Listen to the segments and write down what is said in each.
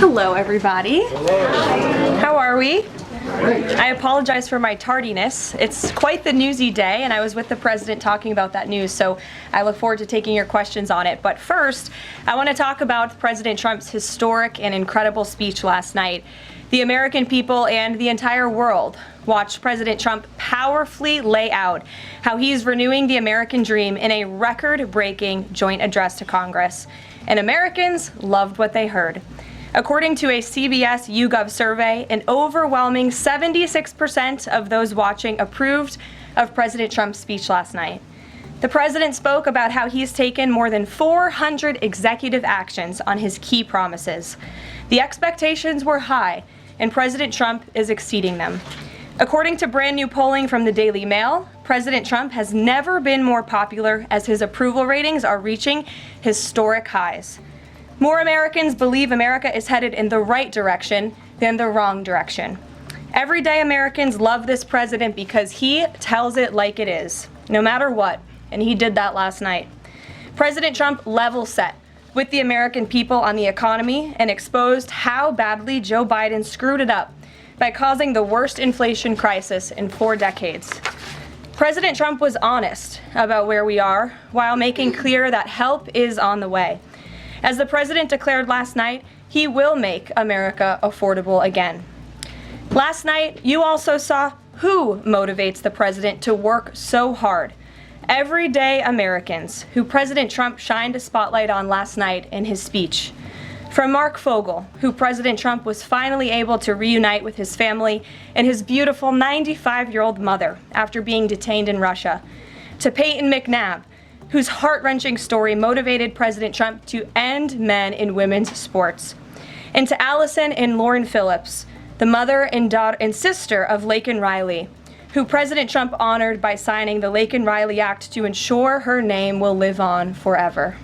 Hello, everybody. Hello. How are we? Great. I apologize for my tardiness. It's quite the newsy day, and I was with the president talking about that news, so I look forward to taking your questions on it. But first, I want to talk about President Trump's historic and incredible speech last night. The American people and the entire world watched President Trump powerfully lay out how he's renewing the American dream in a record-breaking joint address to Congress. And Americans loved what they heard. According to a CBS YouGov survey, an overwhelming 76% of those watching approved of President Trump's speech last night. The president spoke about how he's taken more than 400 executive actions on his key promises. The expectations were high, and President Trump is exceeding them. According to brand new polling from the Daily Mail, President Trump has never been more popular as his approval ratings are reaching historic highs. More Americans believe America is headed in the right direction than the wrong direction. Everyday Americans love this president because he tells it like it is, no matter what, and he did that last night. President Trump level set with the American people on the economy and exposed how badly Joe Biden screwed it up by causing the worst inflation crisis in 4 decades. President Trump was honest about where we are while making clear that help is on the way. As the president declared last night, he will make America affordable again. Last night, you also saw who motivates the president to work so hard. Everyday Americans, who President Trump shined a spotlight on last night in his speech. From Mark Fogel, who President Trump was finally able to reunite with his family and his beautiful 95-year-old mother after being detained in Russia, to Peyton McNabb, whose heart-wrenching story motivated President Trump to end men in women's sports, and to Allison and Lauren Phillips, the mother and daughter and sister of Laken Riley, who President Trump honored by signing the Laken Riley Act to ensure her name will live on forever.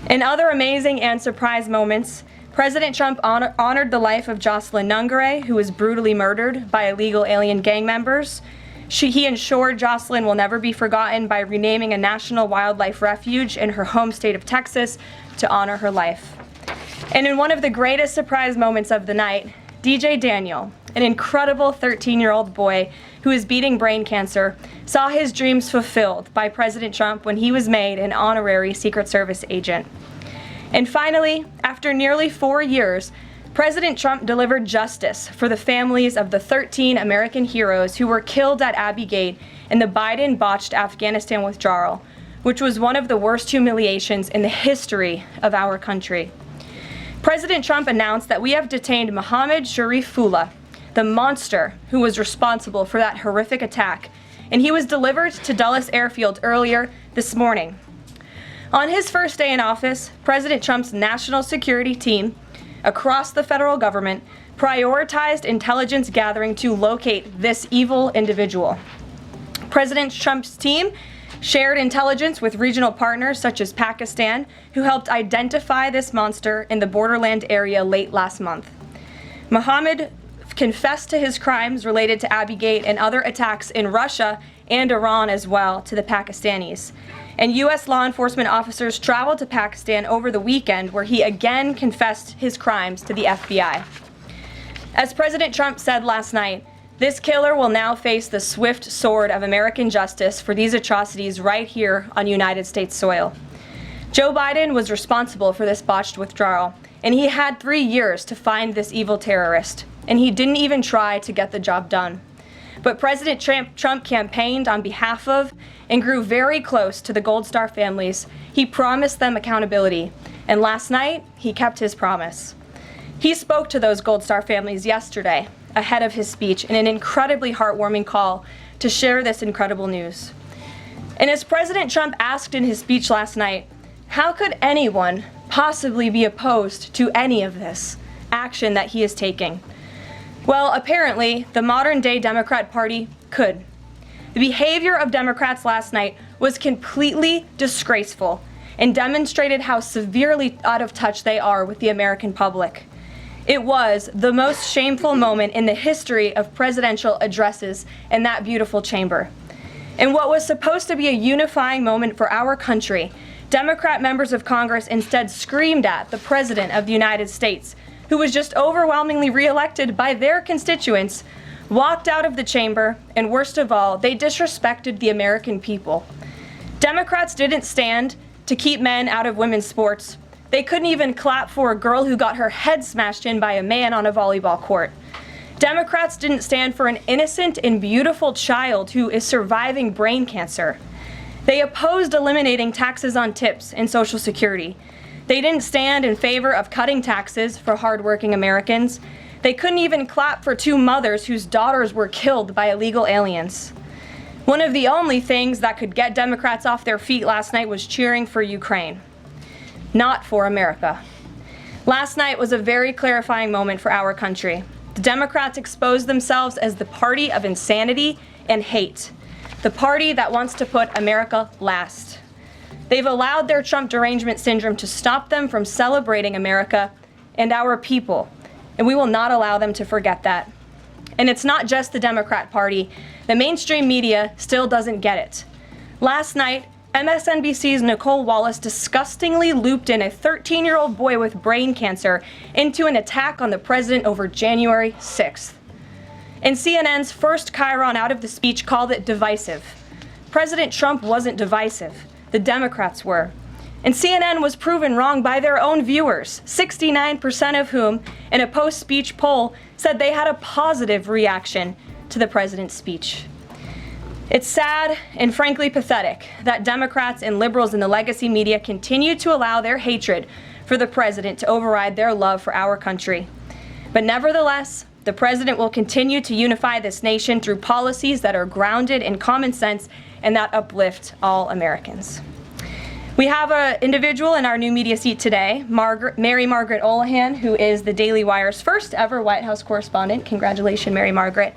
In other amazing and surprise moments, President Trump honored the life of Jocelyn Nungare, who was brutally murdered by illegal alien gang members. He ensured Jocelyn will never be forgotten by renaming a national wildlife refuge in her home state of Texas to honor her life. And in one of the greatest surprise moments of the night, DJ Daniel, an incredible 13-year-old boy who is beating brain cancer, saw his dreams fulfilled by President Trump when he was made an honorary Secret Service agent. And finally, after nearly 4 years, President Trump delivered justice for the families of the 13 American heroes who were killed at Abbey Gate in the Biden-botched Afghanistan withdrawal, which was one of the worst humiliations in the history of our country. President Trump announced that we have detained Mohammed Sharifullah, the monster who was responsible for that horrific attack, and he was delivered to Dulles Airfield earlier this morning. On his first day in office, President Trump's national security team across the federal government prioritized intelligence gathering to locate this evil individual. President Trump's team shared intelligence with regional partners such as Pakistan, who helped identify this monster in the borderland area late last month. Mohammed confessed to his crimes related to Abbey Gate and other attacks in Russia and Iran as well to the Pakistanis. And U.S. law enforcement officers traveled to Pakistan over the weekend, where he again confessed his crimes to the FBI. As President Trump said last night, this killer will now face the swift sword of American justice for these atrocities right here on United States soil. Joe Biden was responsible for this botched withdrawal, and he had 3 years to find this evil terrorist, and he didn't even try to get the job done. But President Trump campaigned on behalf of and grew very close to the Gold Star families. He promised them accountability, and last night, he kept his promise. He spoke to those Gold Star families yesterday, ahead of his speech, in an incredibly heartwarming call to share this incredible news. And as President Trump asked in his speech last night, how could anyone possibly be opposed to any of this action that he is taking? Well, apparently, the modern-day Democrat Party could. The behavior of Democrats last night was completely disgraceful and demonstrated how severely out of touch they are with the American public. It was the most shameful moment in the history of presidential addresses in that beautiful chamber. In what was supposed to be a unifying moment for our country, Democrat members of Congress instead screamed at the President of the United States, who was just overwhelmingly reelected by their constituents, walked out of the chamber, and worst of all, they disrespected the American people. Democrats didn't stand to keep men out of women's sports. They couldn't even clap for a girl who got her head smashed in by a man on a volleyball court. Democrats didn't stand for an innocent and beautiful child who is surviving brain cancer. They opposed eliminating taxes on tips and Social Security. They didn't stand in favor of cutting taxes for hardworking Americans. They couldn't even clap for two mothers whose daughters were killed by illegal aliens. One of the only things that could get Democrats off their feet last night was cheering for Ukraine, not for America. Last night was a very clarifying moment for our country. The Democrats exposed themselves as the party of insanity and hate, the party that wants to put America last. They've allowed their Trump derangement syndrome to stop them from celebrating America and our people, and we will not allow them to forget that. And it's not just the Democrat Party. The mainstream media still doesn't get it. Last night, MSNBC's Nicole Wallace disgustingly looped in a 13-year-old boy with brain cancer into an attack on the president over January 6th. And CNN's first chyron out of the speech called it divisive. President Trump wasn't divisive. The Democrats were. And CNN was proven wrong by their own viewers, 69% of whom, in a post-speech poll, said they had a positive reaction to the president's speech. It's sad and frankly pathetic that Democrats and liberals in the legacy media continue to allow their hatred for the president to override their love for our country. But nevertheless, the president will continue to unify this nation through policies that are grounded in common sense and that uplift all Americans. We have an individual in our new media seat today, Mary Margaret Olahan, who is the Daily Wire's first ever White House correspondent. Congratulations, Mary Margaret.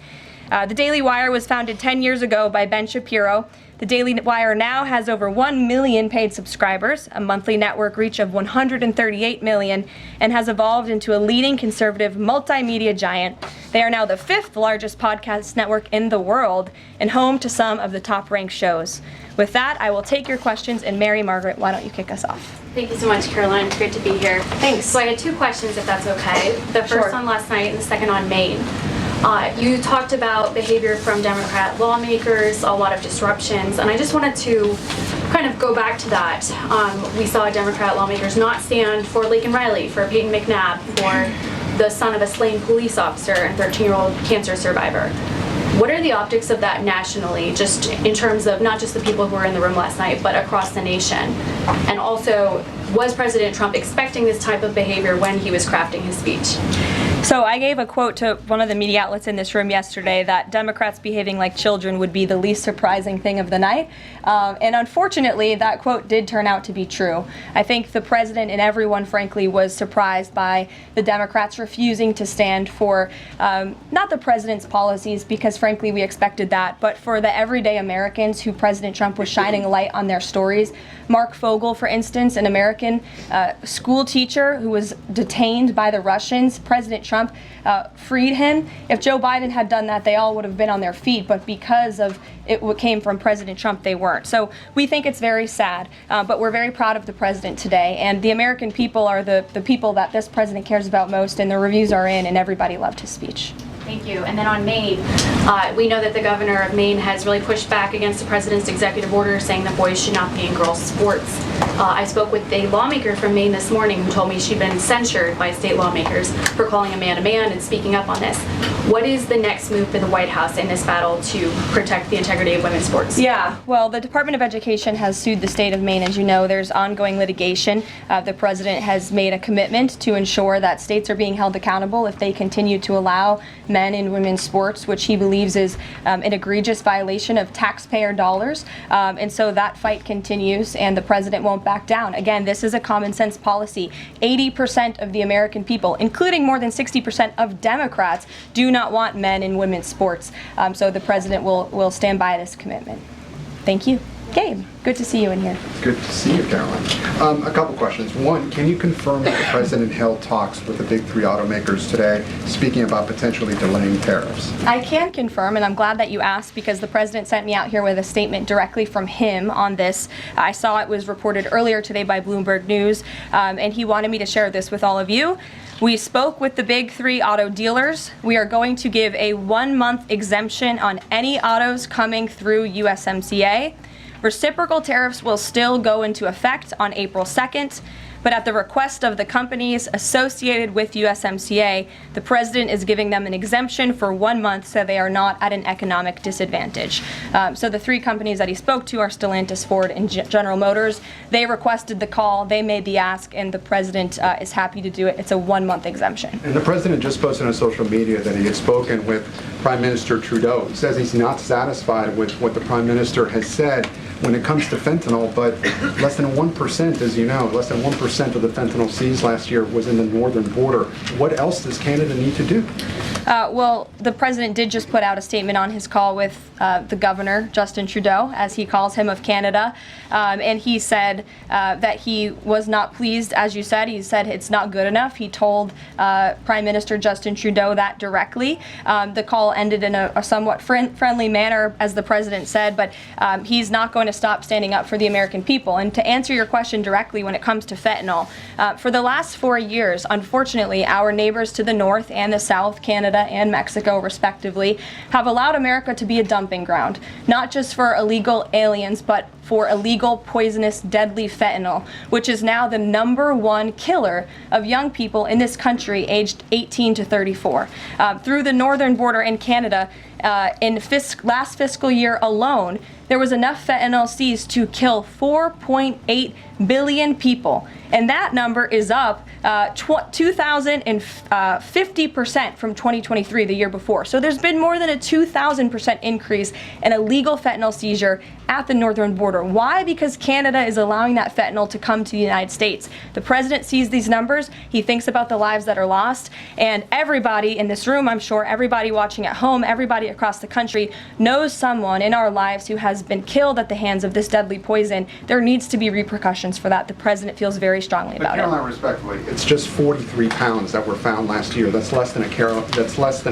The Daily Wire was founded 10 years ago by Ben Shapiro. The Daily Wire now has over 1 million paid subscribers, a monthly network reach of 138 million, and has evolved into a leading conservative multimedia giant. They are now the 5th largest podcast network in the world and home to some of the top-ranked shows. With that, I will take your questions, and Mary Margaret, why don't you kick us off? Thank you so much, Caroline. It's great to be here. Thanks. So I had 2 questions, if that's okay. The first Sure. on last night and the second on Maine. You talked about behavior from Democrat lawmakers, a lot of disruptions, and I just wanted to kind of go back to that. We saw Democrat lawmakers not stand for Laken Riley, for Peyton McNabb, for the son of a slain police officer and 13-year-old cancer survivor. What are the optics of that nationally, just in terms of not just the people who were in the room last night, but across the nation? And also, was President Trump expecting this type of behavior when he was crafting his speech? So I gave a quote to one of the media outlets in this room yesterday that Democrats behaving like children would be the least surprising thing of the night. And unfortunately, that quote did turn out to be true. I think the president and everyone, frankly, was surprised by the Democrats refusing to stand for not the president's policies, because frankly, we expected that, but for the everyday Americans who President Trump was shining a light on their stories. Mark Fogel, for instance, an American school teacher who was detained by the Russians. President Trump freed him. If Joe Biden had done that, they all would have been on their feet, but because of it what came from President Trump, they weren't. So we think it's very sad, but we're very proud of the president today, and the American people are the people that this president cares about most, and the reviews are in, and everybody loved his speech. Thank you. And then on Maine, we know that the governor of Maine has really pushed back against the president's executive order saying that boys should not be in girls' sports. I spoke with a lawmaker from Maine this morning who told me she'd been censured by state lawmakers for calling a man and speaking up on this. What is the next move for the White House in this battle to protect the integrity of women's sports? Yeah, well, the Department of Education has sued the state of Maine. As you know, there's ongoing litigation. The president has made a commitment to ensure that states are being held accountable if they continue to allow men in women's sports, which he believes is an egregious violation of taxpayer dollars. And so that fight continues, and the president won't back down. Again, this is a common sense policy. 80% of the American people, including more than 60% of Democrats, do not want men in women's sports. So the president will stand by this commitment. Thank you. Gabe, good to see you in here. Good to see you, Caroline. A couple questions. One, can you confirm that the president held talks with the big three automakers today, speaking about potentially delaying tariffs? I can confirm, and I'm glad that you asked because the president sent me out here with a statement directly from him on this. I saw it was reported earlier today by Bloomberg News, and he wanted me to share this with all of you. We spoke with the big three auto dealers. We are going to give a 1-month exemption on any autos coming through USMCA. Reciprocal tariffs will still go into effect on April 2nd, but at the request of the companies associated with USMCA, the president is giving them an exemption for 1 month so they are not at an economic disadvantage. So the three companies that he spoke to are Stellantis, Ford, and General Motors. They requested the call, they made the ask, and the president is happy to do it. It's a 1-month exemption. And the president just posted on social media that he had spoken with Prime Minister Trudeau. He says he's not satisfied with what the Prime Minister has said when it comes to fentanyl, but less than 1%, as you know, less than 1% of the fentanyl seized last year was in the northern border. What else does Canada need to do? Well, the president did just put out a statement on his call with the governor, Justin Trudeau, as he calls him, of Canada, and he said that he was not pleased, as you said. He said it's not good enough. He told Prime Minister Justin Trudeau that directly. The call ended in a somewhat friendly manner, as the president said, but he's not going to stop standing up for the American people. And to answer your question directly when it comes to fentanyl, for the last 4 years, unfortunately, our neighbors to the north and the south, Canada and Mexico respectively, have allowed America to be a dumping ground, not just for illegal aliens, but for illegal, poisonous, deadly fentanyl, which is now the #1 killer of young people in this country aged 18 to 34. Through the northern border in Canada, in last fiscal year alone, there was enough fentanyl seized to kill 4.8 billion people. And that number is up 2,050% from 2023, the year before. So there's been more than a 2,000% increase in illegal fentanyl seizure at the northern border. Why? Because Canada is allowing that fentanyl to come to the United States. The president sees these numbers, he thinks about the lives that are lost, and everybody in this room, I'm sure, everybody watching at home, everybody across the country knows someone in our lives who has been killed at the hands of this deadly poison. There needs to be repercussions for that. The president feels very strongly But about Caroline, it. respectfully, it's just 43 pounds that were found last year. That's less than a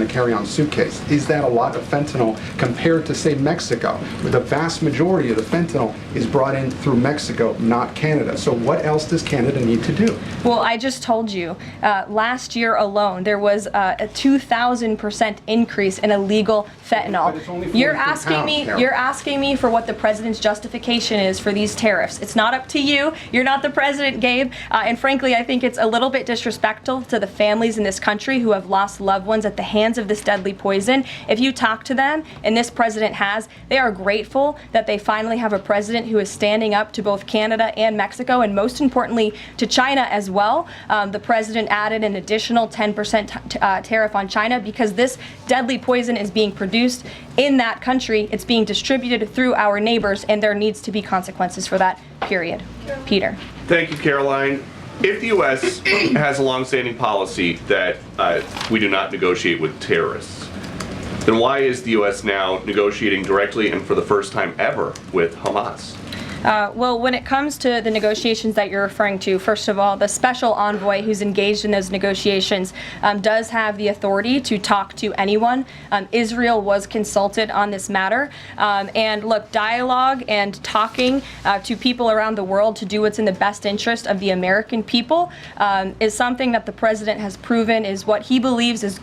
carry-on suitcase. Is that a lot of fentanyl compared to, say, Mexico, where the vast majority of the fentanyl is brought in through Mexico, not Canada? So what else does Canada need to do? Well, I just told you, last year alone, there was a 2,000% increase in illegal fentanyl. But it's only You're 43 asking pounds, me. Carol. You're asking me for what the president's justification is for these tariffs. It's not up to you. You're not the president, Gabe. And frankly, I think it's a little bit disrespectful to the families in this country who have lost loved ones at the hands of this deadly poison. If you talk to them, and this president has, they are grateful that they finally have a president who is standing up to both Canada and Mexico, and most importantly, to China as well. The president added an additional 10% tariff on China because this deadly poison is being produced in that country. It's being distributed through our neighbors, and there needs to be consequences for that, period. Peter. Thank you, Caroline. If the U.S. has a longstanding policy that we do not negotiate with terrorists, then why is the U.S. now negotiating directly and for the first time ever with Hamas? Well, when it comes to the negotiations that you're referring to, first of all, the special envoy who's engaged in those negotiations does have the authority to talk to anyone. Israel was consulted on this matter. And look, dialogue and talking to people around the world to do what's in the best interest of the American people is something that the president has proven is what he believes is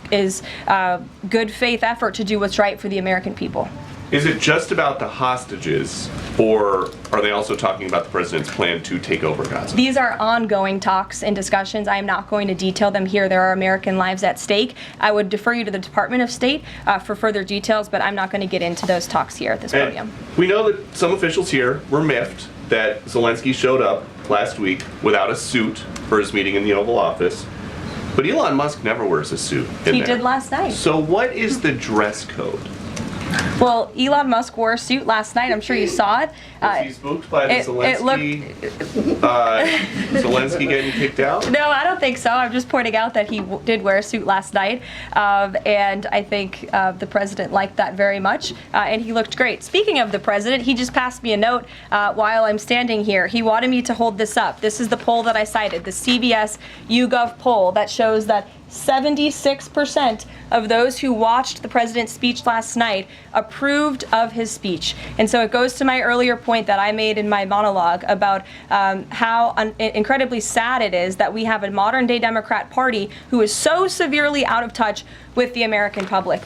good faith effort to do what's right for the American people. Is it just about the hostages, or are they also talking about the president's plan to take over Gaza? These are ongoing talks and discussions. I am not going to detail them here. There are American lives at stake. I would defer you to the Department of State for further details, but I'm not going to get into those talks here at this podium. And we know that some officials here were miffed that Zelensky showed up last week without a suit for his meeting in the Oval Office. But Elon Musk never wears a suit in He there. did last night. So what is the dress code? Well, Elon Musk wore a suit last night. I'm sure you saw it. Was he spooked by the Zelensky getting kicked out? No, I don't think so. I'm just pointing out that he did wear a suit last night, and I think the president liked that very much, and he looked great. Speaking of the president, he just passed me a note while I'm standing here. He wanted me to hold this up. This is the poll that I cited, the CBS YouGov poll that shows that 76% of those who watched the president's speech last night approved of his speech. And so it goes to my earlier point that I made in my monologue about how incredibly sad it is that we have a modern day Democrat Party who is so severely out of touch with the American public.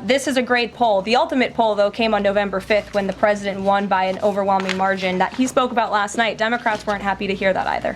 This is a great poll. The ultimate poll, though, came on November 5th when the president won by an overwhelming margin that he spoke about last night. Democrats weren't happy to hear that either.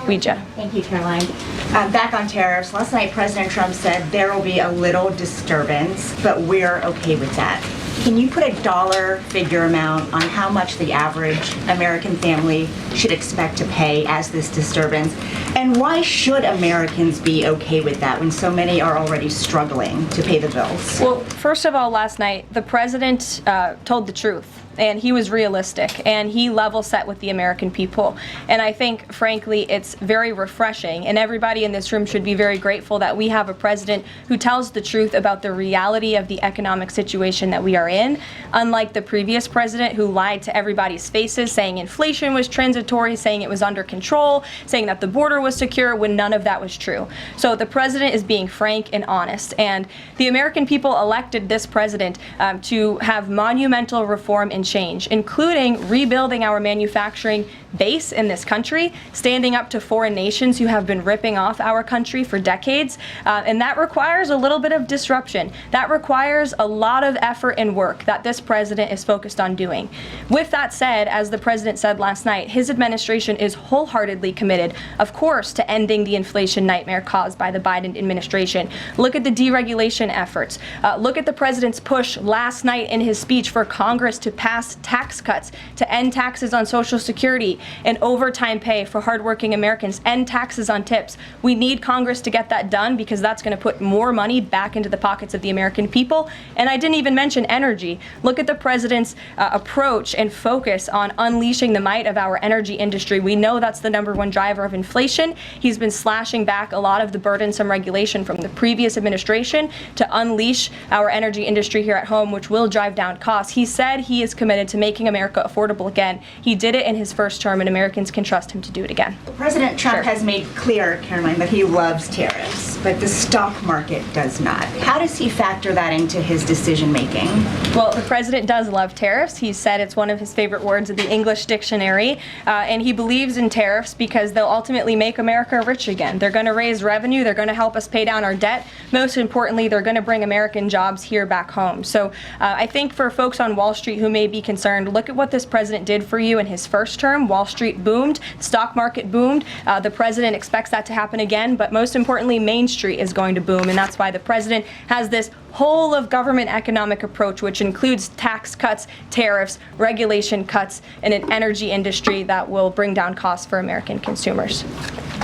Ouija. Thank you, Caroline. Back on tariffs, last night President Trump said there will be a little disturbance, but we're okay with that. Can you put a dollar figure amount on how much the average American family should expect to pay as this disturbance? And why should Americans be okay with that when so many are already struggling to pay the bills? Well, first of all, last night, the president told the truth. And he was realistic, and he level set with the American people. And I think, frankly, it's very refreshing, and everybody in this room should be very grateful that we have a president who tells the truth about the reality of the economic situation that we are in, unlike the previous president who lied to everybody's faces, saying inflation was transitory, saying it was under control, saying that the border was secure, when none of that was true. So the president is being frank and honest, and the American people elected this president to have monumental reform and change, including rebuilding our manufacturing base in this country, standing up to foreign nations who have been ripping off our country for decades, and that requires a little bit of disruption. That requires a lot of effort and work that this president is focused on doing. With that said, as the president said last night, his administration is wholeheartedly committed, of course, to ending the inflation nightmare caused by the Biden administration. Look at the deregulation efforts. Look at the president's push last night in his speech for Congress to pass tax cuts, to end taxes on Social Security and overtime pay for hardworking Americans, end taxes on tips. We need Congress to get that done because that's going to put more money back into the pockets of the American people. And I didn't even mention energy. Look at the president's approach and focus on unleashing the might of our energy industry. We know that's the #1 driver of inflation. He's been slashing back a lot of the burdensome regulation from the previous administration to unleash our energy industry here at home, which will drive down costs. He said he is committed to making America affordable again. He did it in his first term, and Americans can trust him to do it again. President Trump Sure. has made clear, Caroline, that he loves tariffs, but the stock market does not. How does he factor that into his decision making? Well, the president does love tariffs. He said it's one of his favorite words in the English dictionary, and he believes in tariffs because they'll ultimately make America rich again. They're going to raise revenue. They're going to help us pay down our debt. Most importantly, they're going to bring American jobs here back home. So I think for folks on Wall Street who may be concerned, look at what this president did for you in his first term. Wall Street boomed, stock market boomed. The president expects that to happen again, but most importantly, Main Street is going to boom, and that's why the president has this whole of government economic approach, which includes tax cuts, tariffs, regulation cuts, and an energy industry that will bring down costs for American consumers.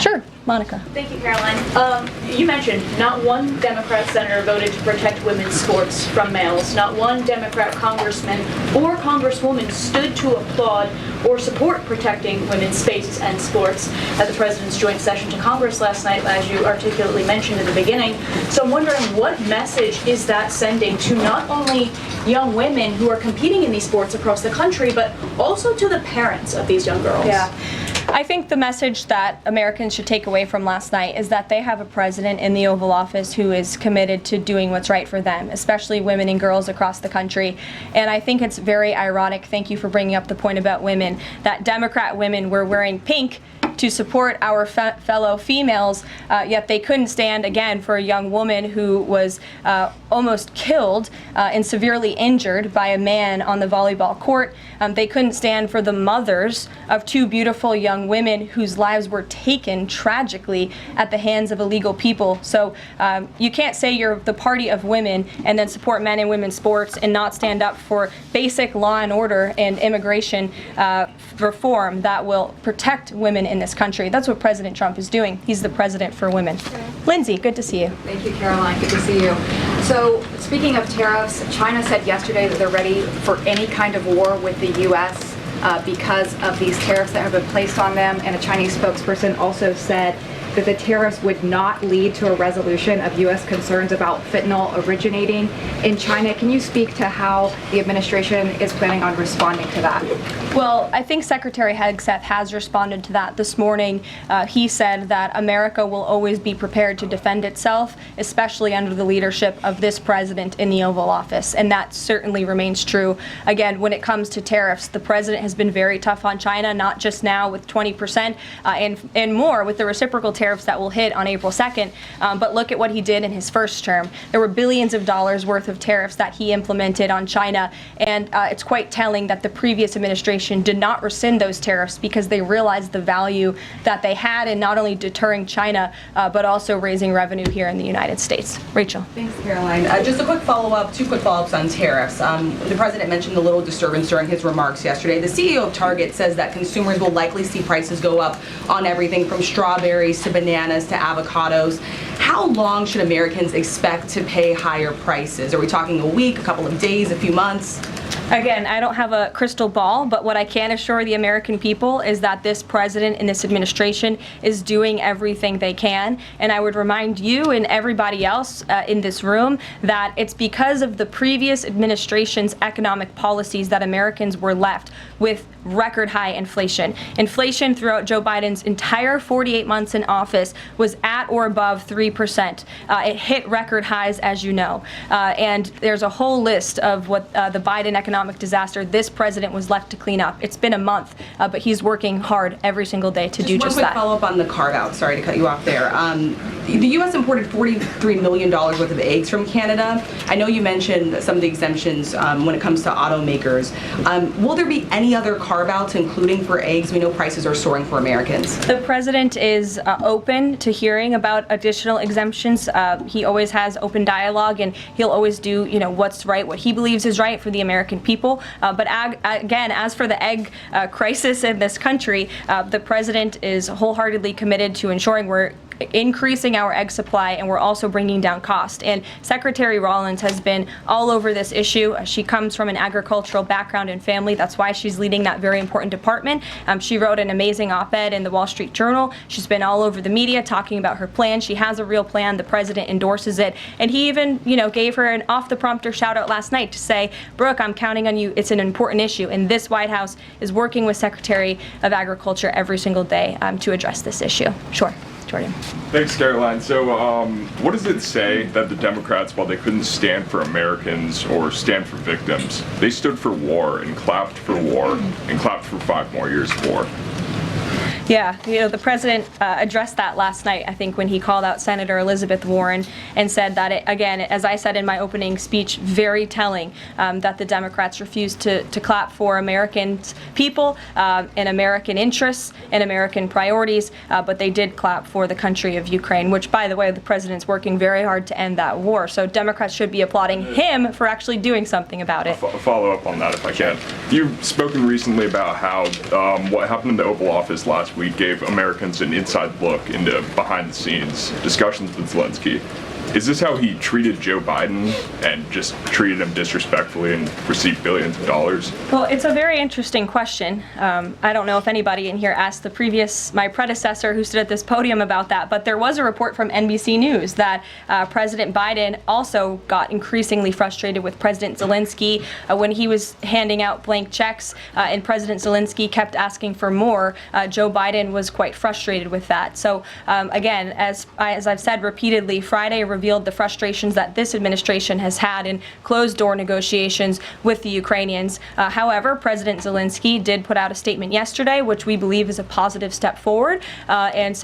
Sure, Monica. Thank you, Caroline. You mentioned not one Democrat senator voted to protect women's sports from males. Not one Democrat congressman or congresswoman stood to applaud or support protecting women's spaces and sports at the president's joint session to Congress last night, as you articulately mentioned in the beginning. So I'm wondering, what message is that sending to not only young women who are competing in these sports across the country, but also to the parents of these young girls? Yeah. I think the message that Americans should take away from last night is that they have a president in the Oval Office who is committed to doing what's right for them, especially women and girls across the country. And I think it's very ironic, thank you for bringing up the point about women, that Democrat women were wearing pink to support our fellow females, yet they couldn't stand, again, for a young woman who was almost killed and severely injured by a man on the volleyball court. They couldn't stand for the mothers of two beautiful young women whose lives were taken tragically at the hands of illegal people. So you can't say you're the party of women and then support men and women's sports and not stand up for basic law and order and immigration reform that will protect women in this country. That's what President Trump is doing. He's the president for women. Lindsay, good to see you. Thank you, Caroline. Good to see you. So, speaking of tariffs, China said yesterday that they're ready for any kind of war with the U.S. Because of these tariffs that have been placed on them, and a Chinese spokesperson also said that the tariffs would not lead to a resolution of U.S. concerns about fentanyl originating in China. Can you speak to how the administration is planning on responding to that? Well, I think Secretary Hegseth has responded to that this morning. He said that America will always be prepared to defend itself, especially under the leadership of this president in the Oval Office, and that certainly remains true. Again, when it comes to tariffs, the president has been very tough on China, not just now with 20% and more with the reciprocal tariffs that will hit on April 2nd, but look at what he did in his first term. There were billions of dollars worth of tariffs that he implemented on China, and it's quite telling that the previous administration did not rescind those tariffs because they realized the value that they had in not only deterring China, but also raising revenue here in the United States. Rachel. Thanks, Caroline. Just a quick follow-up, two quick follow-ups on tariffs. The president mentioned a little disturbance during his remarks yesterday. The CEO of Target says that consumers will likely see prices go up on everything from strawberries to bananas to avocados. How long should Americans expect to pay higher prices? Are we talking a week, a couple of days, a few months? Again, I don't have a crystal ball, but what I can assure the American people is that this president and this administration is doing everything they can. And I would remind you and everybody else in this room that it's because of the previous administration's economic policies that Americans were left with record high inflation. Inflation throughout Joe Biden's entire 48 months in office was at or above 3%. It hit record highs, as you know. And there's a whole list of what the Biden economic disaster this president was left to clean up. It's been a month, but he's working hard every single day to do just that. One quick follow-up on the carve-out. Sorry to cut you off there. The U.S. imported $43 million worth of eggs from Canada. I know you mentioned some of the exemptions when it comes to automakers. Will there be any other carve-outs, including for eggs? We know prices are soaring for Americans. The president is open to hearing about additional exemptions. He always has open dialogue, and he'll always do, what's right, what he believes is right for the American people. But again, as for the egg crisis in this country, the president is wholeheartedly committed to ensuring we're increasing our egg supply, and we're also bringing down cost. And Secretary Rollins has been all over this issue. She comes from an agricultural background and family. That's why she's leading that very important department. She wrote an amazing op-ed in the Wall Street Journal. She's been all over the media talking about her plan. She has a real plan. The president endorses it. And he even, gave her an off-the-prompter shout-out last night to say, Brooke, I'm counting on you. It's an important issue. And this White House is working with Secretary of Agriculture every single day to address this issue. Sure. Jordan. Thanks, Caroline. So, what does it say that the Democrats, while they couldn't stand for Americans or stand for victims, they stood for war and clapped for war and clapped for 5 more years of war? Yeah, the president addressed that last night, I think, when he called out Senator Elizabeth Warren and said that, again, as I said in my opening speech, very telling that the Democrats refused to clap for American people and American interests and American priorities, but they did clap for the country of Ukraine, which, by the way, the president's working very hard to end that war. So Democrats should be applauding him for actually doing something about it. A follow up on that, if I can. You've spoken recently about how what happened in the Oval Office last week gave Americans an inside look into behind-the-scenes discussions with Zelensky. Is this how he treated Joe Biden and just treated him disrespectfully and received billions of dollars? Well, it's a very interesting question. I don't know if anybody in here asked my predecessor who stood at this podium about that, but there was a report from NBC News that President Biden also got increasingly frustrated with President Zelensky when he was handing out blank checks and President Zelensky kept asking for more. Joe Biden was quite frustrated with that. So again, as I've said repeatedly, Friday revealed the frustrations that this administration has had in closed-door negotiations with the Ukrainians. However, President Zelensky did put out a statement yesterday, which we believe is a positive step forward, and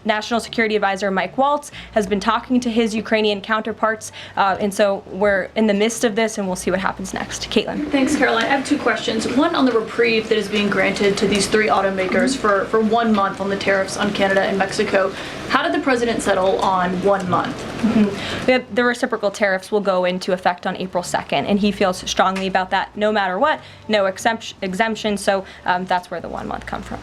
National Security Advisor Mike Waltz has been talking to his Ukrainian counterparts, and so we're in the midst of this, and we'll see what happens next. Caitlin. Thanks, Caroline. I have 2 questions. One on the reprieve that is being granted to these 3 automakers for 1 month on the tariffs on Canada and Mexico. How did the president settle on 1 month? The reciprocal tariffs will go into effect on April 2nd, and he feels strongly about that no matter what, no exemption, so that's where the 1 month comes from.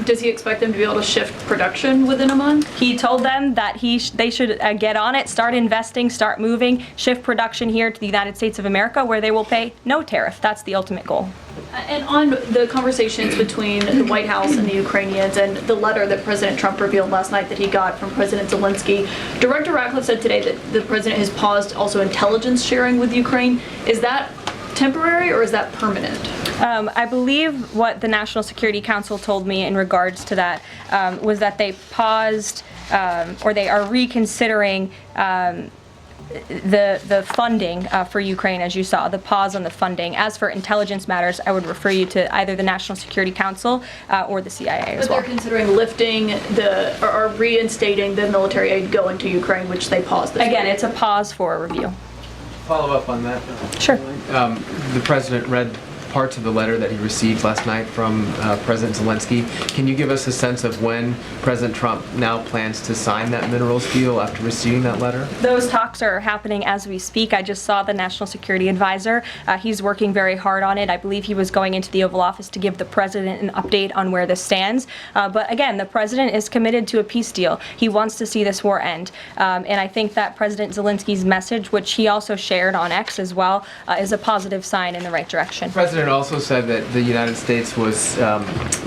Does he expect them to be able to shift production within a month? He told them that they should get on it, start investing, start moving, shift production here to the United States of America, where they will pay no tariff. That's the ultimate goal. And on the conversations between the White House and the Ukrainians and the letter that President Trump revealed last night that he got from President Zelensky, Director Ratcliffe said today that the president has paused also intelligence sharing with Ukraine. Is that temporary or is that permanent? I believe what the National Security Council told me in regards to that was that they paused or they are reconsidering the funding for Ukraine, as you saw, the pause on the funding. As for intelligence matters, I would refer you to either the National Security Council or the CIA as well. But they're considering lifting or reinstating the military aid going to Ukraine, which they paused this Again, week. it's a pause for a review. Follow up on that. Sure. The president read parts of the letter that he received last night from President Zelensky. Can you give us a sense of when President Trump now plans to sign that minerals deal after receiving that letter? Those talks are happening as we speak. I just saw the National Security Advisor. He's working very hard on it. I believe he was going into the Oval Office to give the president an update on where this stands. But again, the president is committed to a peace deal. He wants to see this war end. And I think that President Zelensky's message, which he also shared on X as well, is a positive sign in the right direction. The president also said that the United States was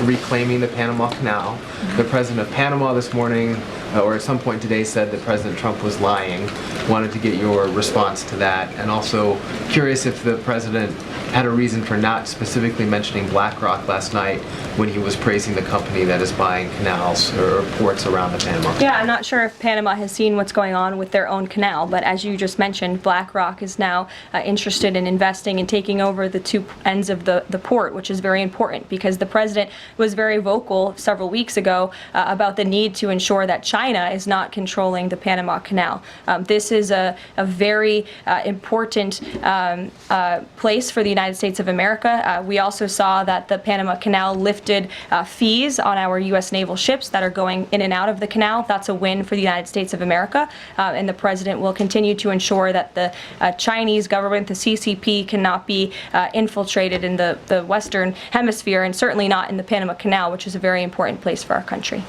reclaiming the Panama Canal. The president of Panama this morning, or at some point today, said that President Trump was lying. Wanted to get your response to that, and also curious if the president had a reason for not specifically mentioning BlackRock last night when he was praising the company that is buying canals or ports around the Panama Canal. Yeah, I'm not sure if Panama has seen what's going on with their own canal, but as you just mentioned, BlackRock is now interested in investing and taking over the two ends of the port, which is very important because the president was very vocal several weeks ago about the need to ensure that China is not controlling the Panama Canal. This is a very important place for the United States of America. We also saw that the Panama Canal lifted fees on our U.S. naval ships that are going in and out of the canal. That's a win for the United States of America, and the president will continue to ensure that the Chinese government, the CCP, cannot be infiltrated in the Western Hemisphere, and certainly not in the Panama Canal, which is a very important place for our country.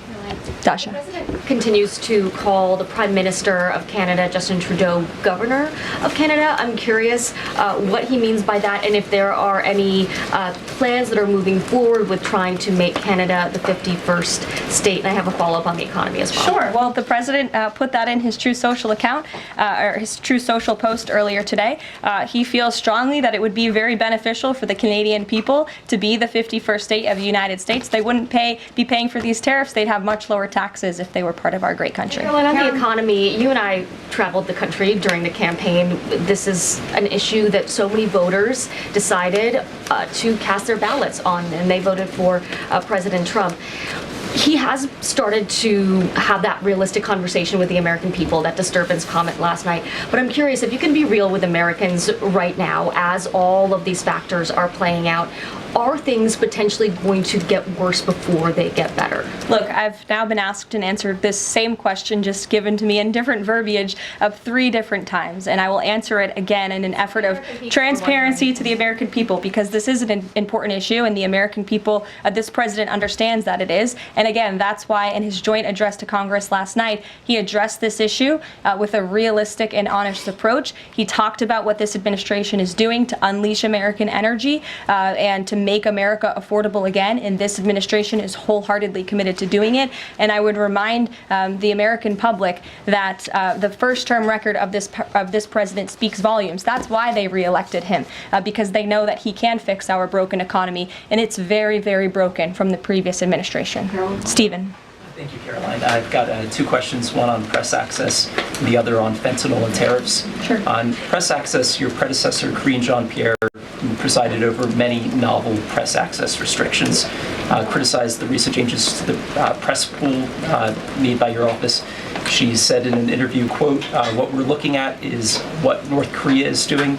Dasha. The president continues to call the Prime Minister of Canada, Justin Trudeau, Governor of Canada. I'm curious what he means by that and if there are any plans that are moving forward with trying to make Canada the 51st state. And I have a follow-up on the economy as well. Sure. Well, the president put that in his True Social account, or his True Social post earlier today. He feels strongly that it would be very beneficial for the Canadian people to be the 51st state of the United States. They wouldn't be paying for these tariffs. They'd have much lower taxes if they were part of our great country. Caroline, on the economy, you and I traveled the country during the campaign. This is an issue that so many voters decided to cast their ballots on, and they voted for President Trump. He has started to have that realistic conversation with the American people, that disturbance comment last night. But I'm curious if you can be real with Americans right now as all of these factors are playing out. Are things potentially going to get worse before they get better? Look, I've now been asked and answered this same question just given to me in different verbiage of 3 different times, and I will answer it again in an effort of transparency to the American people, because this is an important issue and the American people, this president understands that it is. And again, that's why in his joint address to Congress last night, he addressed this issue with a realistic and honest approach. He talked about what this administration is doing to unleash American energy and to make America affordable again, and this administration is wholeheartedly committed to doing it. And I would remind the American public that the first-term record of this president speaks volumes. That's why they reelected him, because they know that he can fix our broken economy, and it's very, very broken from the previous administration. Stephen. Thank you, Caroline. I've got 2 questions, one on press access, and the other on fentanyl and tariffs. Sure. On press access, your predecessor, Karine Jean-Pierre, who presided over many novel press access restrictions, criticized the recent changes to the press pool made by your office. She said in an interview, quote, "What we're looking at is what North Korea is doing."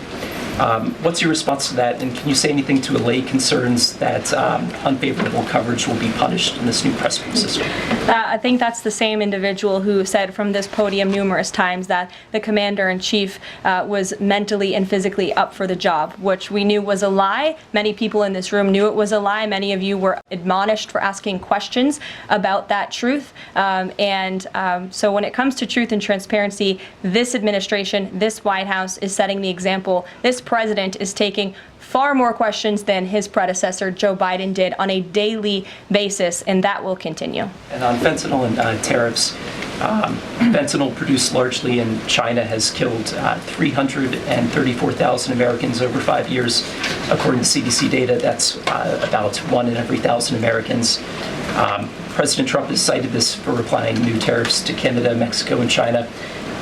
What's your response to that, and can you say anything to allay concerns that unfavorable coverage will be punished in this new press pool system? I think that's the same individual who said from this podium numerous times that the commander-in-chief was mentally and physically up for the job, which we knew was a lie. Many people in this room knew it was a lie. Many of you were admonished for asking questions about that truth. So when it comes to truth and transparency, this administration, this White House is setting the example. This president is taking far more questions than his predecessor, Joe Biden, did on a daily basis, and that will continue. And on fentanyl and tariffs, fentanyl produced largely in China has killed 334,000 Americans over 5 years. According to CDC data, that's about 1 in every 1,000 Americans. President Trump has cited this for applying new tariffs to Canada, Mexico, and China.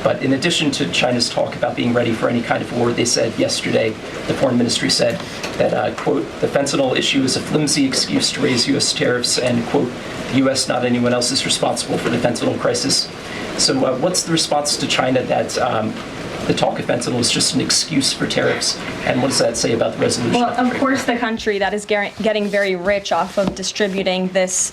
But in addition to China's talk about being ready for any kind of war, they said yesterday, the foreign ministry said that, quote, the fentanyl issue is a flimsy excuse to raise U.S. tariffs, and, quote, the U.S., not anyone else, is responsible for the fentanyl crisis. So what's the response to China that the talk of fentanyl is just an excuse for tariffs, and what does that say about the resolution? Well, of course, the country that is getting very rich off of distributing this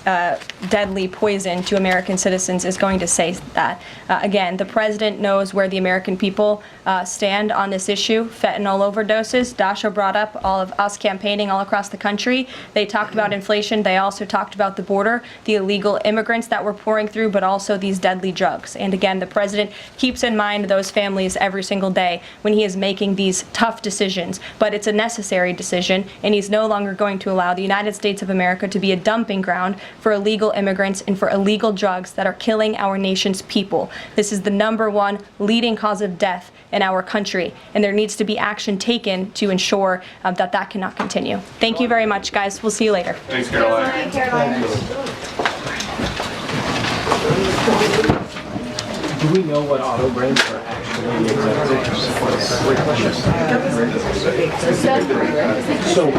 deadly poison to American citizens is going to say that. Again, the president knows where the American people stand on this issue. Fentanyl overdoses. Dasha brought up all of us campaigning all across the country. They talked about inflation. They also talked about the border, the illegal immigrants that we're pouring through, but also these deadly drugs. And again, the president keeps in mind those families every single day when he is making these tough decisions. But it's a necessary decision, and he's no longer going to allow the United States of America to be a dumping ground for illegal immigrants and for illegal drugs that are killing our nation's people. This is the #1 leading cause of death in our country, and there needs to be action taken to ensure that that cannot continue. Thank you very much, guys. We'll see you later. Thanks, Caroline. Do we know what auto brands are actually exempt? So,